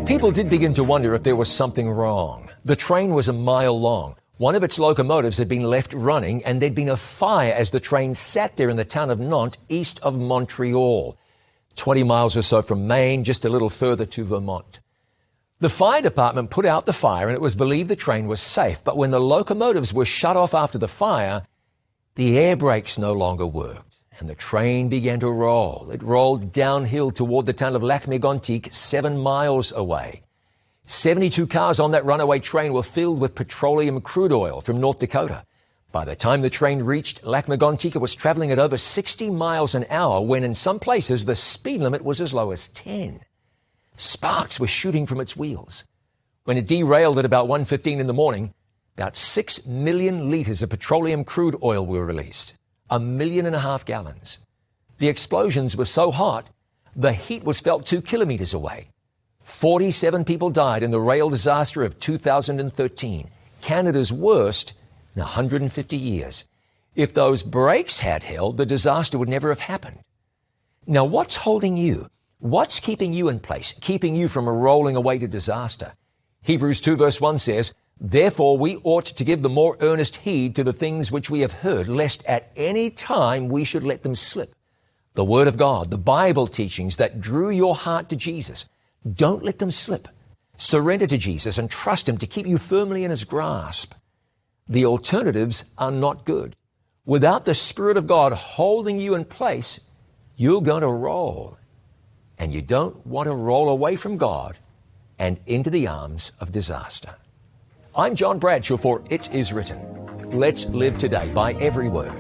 People did begin to wonder if there was something wrong. The train was a mile long. One of its locomotives had been left running, and there'd been a fire as the train sat there in the town of Nantes, east of Montreal, 20 miles or so from Maine, just a little further to Vermont. The fire department put out the fire, and it was believed the train was safe. But when the locomotives were shut off after the fire, the air brakes no longer worked, and the train began to roll. It rolled downhill toward the town of Lac-Mégantic, 7 miles away. 72 cars on that runaway train were filled with petroleum crude oil from North Dakota. By the time the train reached Lac-Mégantic, it was traveling at over 60 miles an hour, when in some places the speed limit was as low as 10. Sparks were shooting from its wheels. When it derailed at about 1:15 in the morning, about 6 million liters of petroleum crude oil were released, 1.5 million gallons. The explosions were so hot, the heat was felt 2 kilometers away. 47 people died in the rail disaster of 2013, Canada's worst in 150 years. If those brakes had held, the disaster would never have happened. Now, what's holding you? What's keeping you in place, keeping you from rolling away to disaster? Hebrews 2 verse 1 says, "Therefore we ought to give the more earnest heed to the things which we have heard, lest at any time we should let them slip." The Word of God, the Bible teachings that drew your heart to Jesus, don't let them slip. Surrender to Jesus and trust Him to keep you firmly in His grasp. The alternatives are not good. Without the Spirit of God holding you in place, you're going to roll. And you don't want to roll away from God and into the arms of disaster. I'm John Bradshaw for It Is Written. Let's live today by every word.